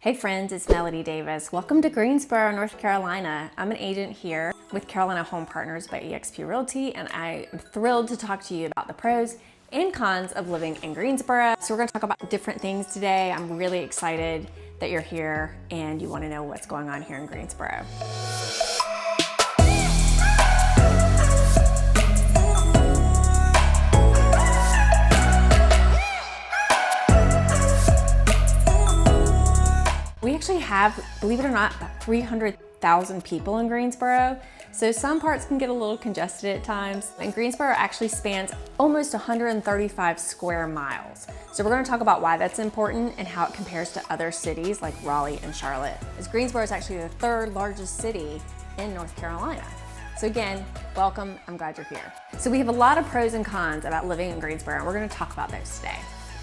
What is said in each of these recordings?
Hey friends, it's Melody Davis. Welcome to Greensboro, North Carolina. I'm an agent here with Carolina Home Partners by eXp Realty, and I am thrilled to talk to you about the pros and cons of living in Greensboro. So we're gonna talk about different things today. I'm really excited that you're here and you wanna know what's going on here in Greensboro. We actually have, believe it or not, about 300,000 people in Greensboro. So some parts can get a little congested at times. And Greensboro actually spans almost 135 square miles. So we're gonna talk about why that's important and how it compares to other cities like Raleigh and Charlotte. As Greensboro is actually the third largest city in North Carolina. So again, welcome, I'm glad you're here. So we have a lot of pros and cons about living in Greensboro, and we're gonna talk about those today.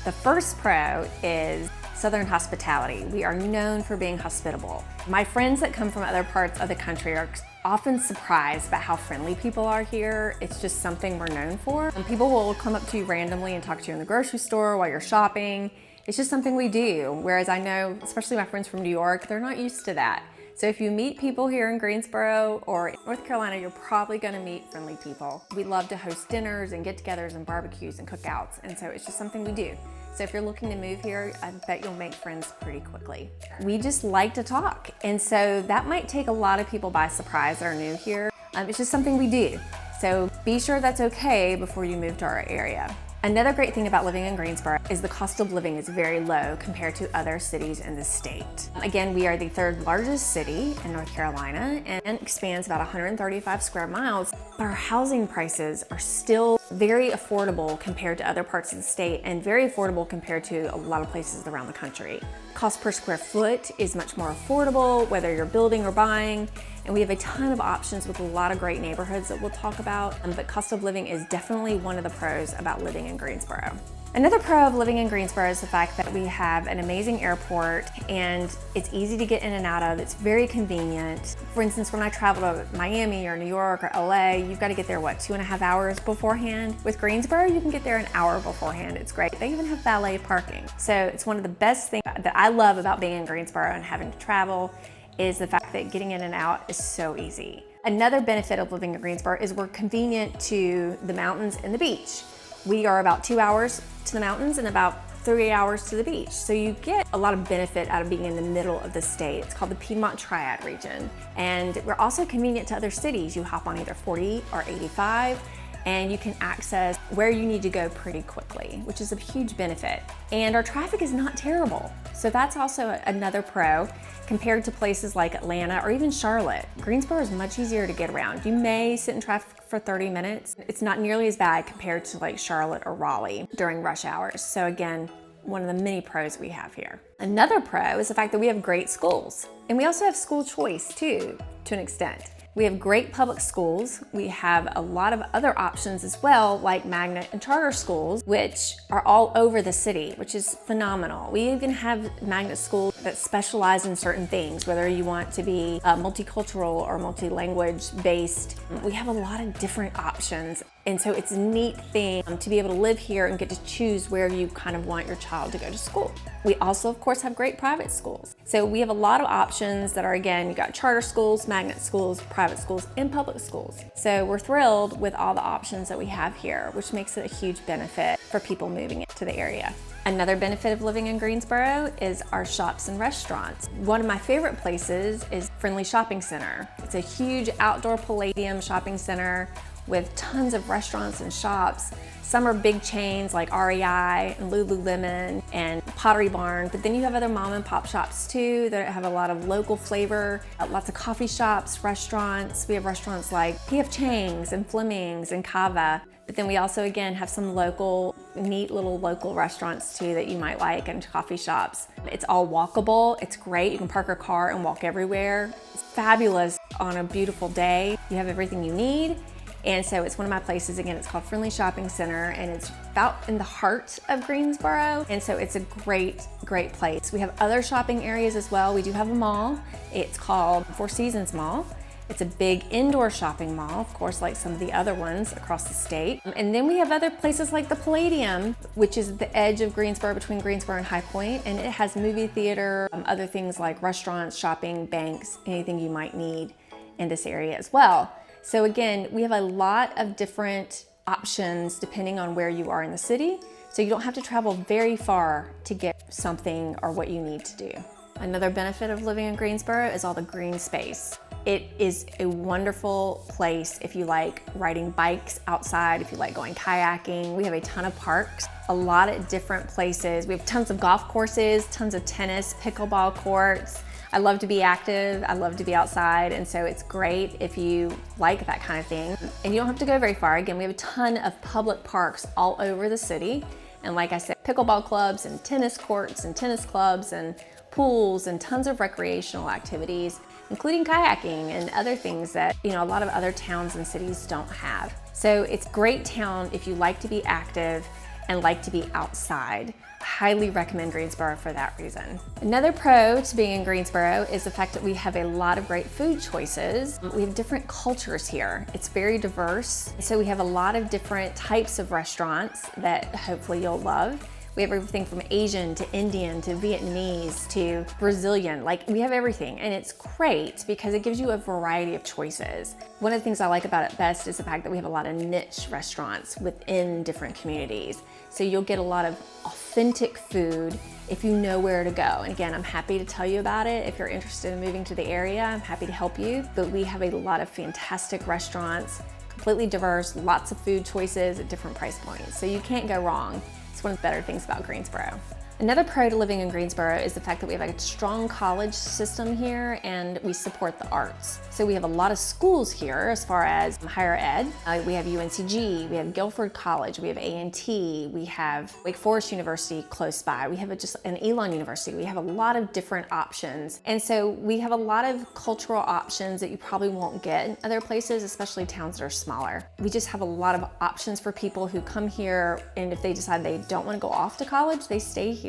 The first pro is Southern hospitality. We are known for being hospitable. My friends that come from other parts of the country are often surprised by how friendly people are here. It's just something we're known for. And people will come up to you randomly and talk to you in the grocery store while you're shopping. It's just something we do. Whereas I know, especially my friends from New York, they're not used to that. So if you meet people here in Greensboro or North Carolina, you're probably gonna meet friendly people. We love to host dinners and get-togethers and barbecues and cookouts. And so it's just something we do. So if you're looking to move here, I bet you'll make friends pretty quickly. We just like to talk. And so that might take a lot of people by surprise that are new here. It's just something we do. So be sure that's okay before you move to our area. Another great thing about living in Greensboro is the cost of living is very low compared to other cities in the state. Again, we are the third largest city in North Carolina and expands about 135 square miles. Our housing prices are still very affordable compared to other parts of the state and very affordable compared to a lot of places around the country. Cost per square foot is much more affordable, whether you're building or buying. And we have a ton of options with a lot of great neighborhoods that we'll talk about, but cost of living is definitely one of the pros about living in Greensboro. Another pro of living in Greensboro is the fact that we have an amazing airport and it's easy to get in and out of. It's very convenient. For instance, when I travel to Miami or New York or LA, you've got to get there, 2.5 hours beforehand? With Greensboro, you can get there an hour beforehand. It's great. They even have valet parking. So it's one of the best things that I love about being in Greensboro and having to travel is the fact that getting in and out is so easy. Another benefit of living in Greensboro is we're convenient to the mountains and the beach. We are about 2 hours to the mountains and about 3 hours to the beach. So you get a lot of benefit out of being in the middle of the state. It's called the Piedmont Triad region. And we're also convenient to other cities. You hop on either 40 or 85 and you can access where you need to go pretty quickly, which is a huge benefit. And our traffic is not terrible. So that's also another pro compared to places like Atlanta or even Charlotte. Greensboro is much easier to get around. You may sit in traffic for 30 minutes. It's not nearly as bad compared to like Charlotte or Raleigh during rush hours. So again, one of the many pros we have here. Another pro is the fact that we have great schools. And we also have school choice too, to an extent. We have great public schools. We have a lot of other options as well, like magnet and charter schools, which are all over the city, which is phenomenal. We even have magnet schools that specialize in certain things, whether you want to be multicultural or multi-language based. We have a lot of different options. And so it's a neat thing to be able to live here and get to choose where you kind of want your child to go to school. We also, of course, have great private schools. So we have a lot of options that are, again, you got charter schools, magnet schools, private schools, and public schools. So we're thrilled with all the options that we have here, which makes it a huge benefit for people moving into the area. Another benefit of living in Greensboro is our shops and restaurants. One of my favorite places is Friendly Shopping Center. It's a huge outdoor palladium shopping center with tons of restaurants and shops. Some are big chains like REI and Lululemon and Pottery Barn, but then you have other mom and pop shops too that have a lot of local flavor, lots of coffee shops, restaurants. We have restaurants like P.F. Chang's and Fleming's and Cava, but then we also again have some neat little local restaurants too that you might like and coffee shops. It's all walkable, it's great. You can park your car and walk everywhere. It's fabulous on a beautiful day. You have everything you need. And so it's one of my places, again, it's called Friendly Shopping Center and it's about in the heart of Greensboro. And so it's a great, great place. We have other shopping areas as well. We do have a mall. It's called Four Seasons Mall. It's a big indoor shopping mall, of course, like some of the other ones across the state. And then we have other places like the Palladium, which is at the edge of Greensboro, between Greensboro and High Point, and it has movie theater, other things like restaurants, shopping, banks, anything you might need in this area as well. So again, we have a lot of different options depending on where you are in the city, so you don't have to travel very far to get something or what you need to do. Another benefit of living in Greensboro is all the green space. It is a wonderful place if you like riding bikes outside, if you like going kayaking. We have a ton of parks, a lot of different places. We have tons of golf courses, tons of tennis, pickleball courts. I love to be active, I love to be outside, and so it's great if you like that kind of thing. And you don't have to go very far. Again, we have a ton of public parks all over the city. And like I said, pickleball clubs and tennis courts and tennis clubs and pools and tons of recreational activities, including kayaking and other things that, a lot of other towns and cities don't have. So it's a great town if you like to be active and like to be outside. Highly recommend Greensboro for that reason. Another pro to being in Greensboro is the fact that we have a lot of great food choices. We have different cultures here. It's very diverse. So we have a lot of different types of restaurants that hopefully you'll love. We have everything from Asian to Indian to Vietnamese to Brazilian. Like, we have everything, and it's great because it gives you a variety of choices. One of the things I like about it best is the fact that we have a lot of niche restaurants within different communities. So you'll get a lot of authentic food if you know where to go. And again, I'm happy to tell you about it. If you're interested in moving to the area, I'm happy to help you. But we have a lot of fantastic restaurants, completely diverse, lots of food choices at different price points. So you can't go wrong. It's one of the better things about Greensboro. Another pro to living in Greensboro is the fact that we have a strong college system here and we support the arts. So we have a lot of schools here as far as higher ed. We have UNCG, we have Guilford College, we have A&T, we have Wake Forest University close by, we have just an Elon University. We have a lot of different options. And so we have a lot of cultural options that you probably won't get in other places, especially towns that are smaller. We just have a lot of options for people who come here, and if they decide they don't want to go off to college, they stay here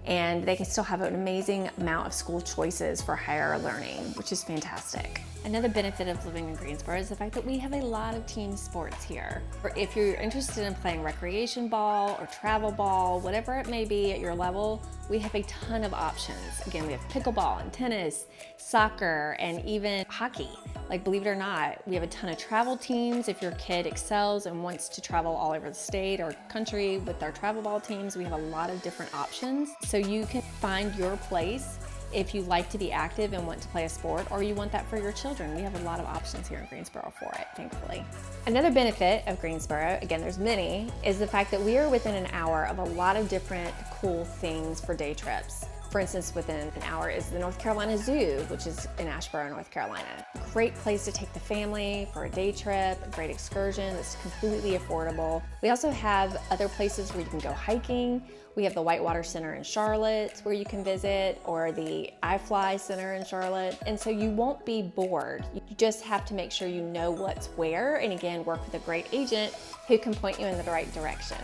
and they can still have an amazing amount of school choices for higher learning, which is fantastic. Another benefit of living in Greensboro is the fact that we have a lot of team sports here. If you're interested in playing recreation ball or travel ball, whatever it may be at your level, we have a ton of options. Again, we have pickleball and tennis, soccer, and even hockey. Like, believe it or not, we have a ton of travel teams. If your kid excels and wants to travel all over the state or country with our travel ball teams, we have a lot of different options. So you can find your place if you like to be active and want to play a sport, or you want that for your children. We have a lot of options here in Greensboro for it, thankfully. Another benefit of Greensboro, again, there's many, is the fact that we are within an hour of a lot of different cool things for day trips. For instance, within an hour is the North Carolina Zoo, which is in Asheboro, North Carolina. Great place to take the family for a day trip, a great excursion that's completely affordable. We also have other places where you can go hiking. We have the Whitewater Center in Charlotte where you can visit, or the iFly Center in Charlotte. And so you won't be bored. You just have to make sure you know what's where, and again, work with a great agent who can point you in the right direction.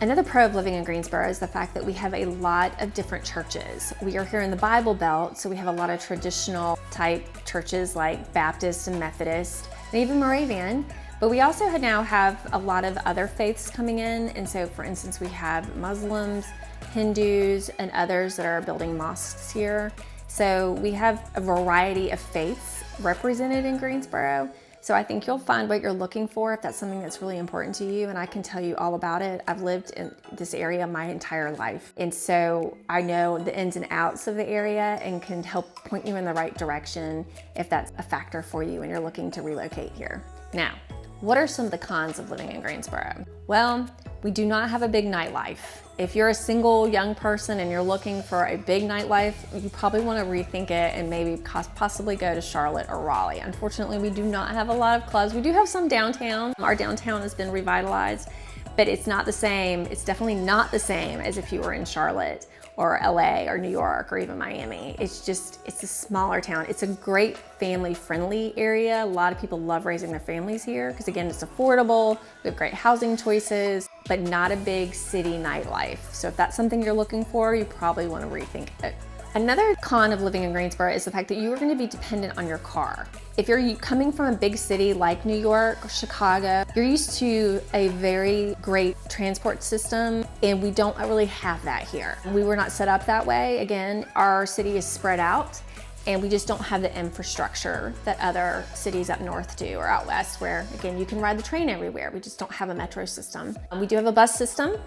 Another pro of living in Greensboro is the fact that we have a lot of different churches. We are here in the Bible Belt, so we have a lot of traditional type churches like Baptist and Methodist, and even Moravian. But we also now have a lot of other faiths coming in. And so, for instance, we have Muslims, Hindus, and others that are building mosques here. So we have a variety of faiths represented in Greensboro. So I think you'll find what you're looking for if that's something that's really important to you, and I can tell you all about it. I've lived in this area my entire life, and so I know the ins and outs of the area and can help point you in the right direction if that's a factor for you and you're looking to relocate here. Now, what are some of the cons of living in Greensboro? Well, we do not have a big nightlife. If you're a single young person and you're looking for a big nightlife, you probably want to rethink it and maybe possibly go to Charlotte or Raleigh. Unfortunately, we do not have a lot of clubs. We do have some downtown. Our downtown has been revitalized, but it's not the same. It's definitely not the same as if you were in Charlotte or LA or New York or even Miami. It's a smaller town. It's a great family-friendly area. A lot of people love raising their families here because, again, it's affordable. We have great housing choices, but not a big city nightlife. So if that's something you're looking for, you probably want to rethink it. Another con of living in Greensboro is the fact that you are going to be dependent on your car. If you're coming from a big city like New York or Chicago, you're used to a very great transport system, and we don't really have that here. We were not set up that way. Again, our city is spread out, and we just don't have the infrastructure that other cities up north do or out west, where again, you can ride the train everywhere. We just don't have a metro system. We do have a bus system,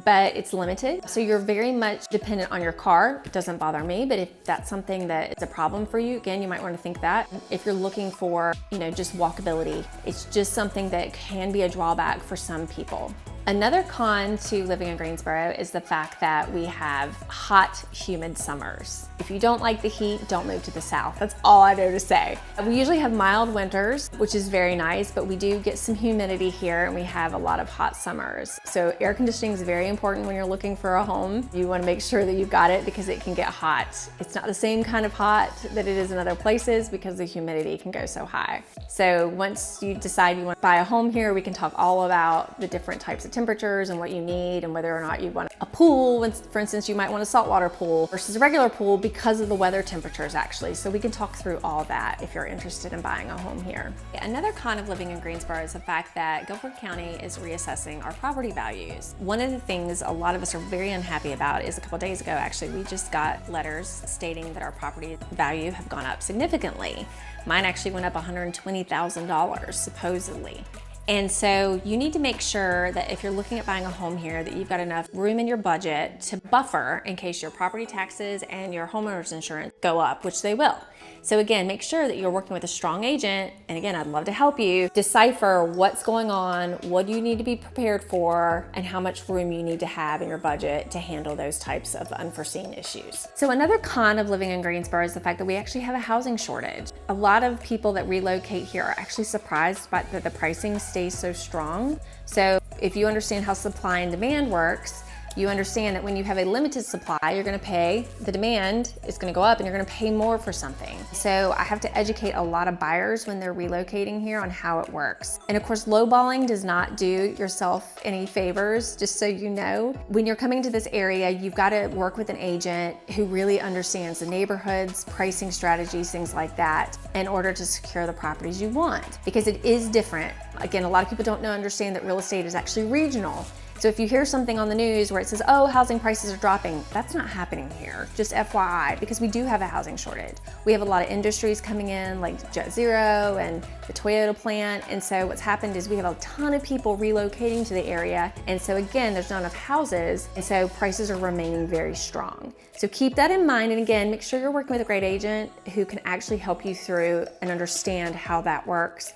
but it's limited. So you're very much dependent on your car. It doesn't bother me, but if that's something that is a problem for you, again, you might want to think that. If you're looking for, just walkability, it's just something that can be a drawback for some people. Another con to living in Greensboro is the fact that we have hot, humid summers. If you don't like the heat, don't move to the south. That's all I know to say. We usually have mild winters, which is very nice, but we do get some humidity here and we have a lot of hot summers. So air conditioning is very important when you're looking for a home. You want to make sure that you've got it because it can get hot. It's not the same kind of hot that it is in other places because the humidity can go so high. So once you decide you want to buy a home here, we can talk all about the different types of temperatures and what you need and whether or not you want a pool. For instance, you might want a saltwater pool versus a regular pool because of the weather temperatures actually. So we can talk through all that if you're interested in buying a home here. Another con of living in Greensboro is the fact that Guilford County is reassessing our property values. One of the things a lot of us are very unhappy about is a couple days ago, actually, we just got letters stating that our property value have gone up significantly. Mine actually went up $120,000 supposedly. And so you need to make sure that if you're looking at buying a home here, that you've got enough room in your budget to buffer in case your property taxes and your homeowner's insurance go up, which they will. So again, make sure that you're working with a strong agent. And again, I'd love to help you decipher what's going on, what you need to be prepared for, and how much room you need to have in your budget to handle those types of unforeseen issues. So another con of living in Greensboro is the fact that we actually have a housing shortage. A lot of people that relocate here are actually surprised by that the pricing stays so strong. So if you understand how supply and demand works, you understand that when you have a limited supply, you're gonna pay, the demand is gonna go up and you're gonna pay more for something. So I have to educate a lot of buyers when they're relocating here on how it works. And of course, lowballing does not do yourself any favors, just so you know. When you're coming to this area, you've gotta work with an agent who really understands the neighborhoods, pricing strategies, things like that, in order to secure the properties you want, because it is different. Again, a lot of people don't understand that real estate is actually regional. So if you hear something on the news where it says, oh, housing prices are dropping, that's not happening here, just FYI, because we do have a housing shortage. We have a lot of industries coming in like Jet Zero and the Toyota plant. And so what's happened is we have a ton of people relocating to the area. And so again, there's not enough houses. And so prices are remaining very strong. So keep that in mind. And again, make sure you're working with a great agent who can actually help you through and understand how that works,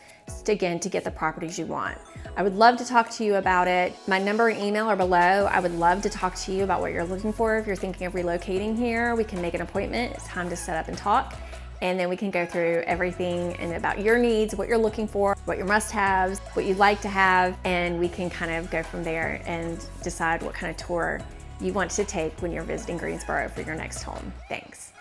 again, to get the properties you want. I would love to talk to you about it. My number and email are below. I would love to talk to you about what you're looking for. If you're thinking of relocating here, we can make an appointment. It's time to set up and talk. And then we can go through everything and about your needs, what you're looking for, what your must-haves, what you'd like to have, and we can kind of go from there and decide what kind of tour you want to take when you're visiting Greensboro for your next home. Thanks.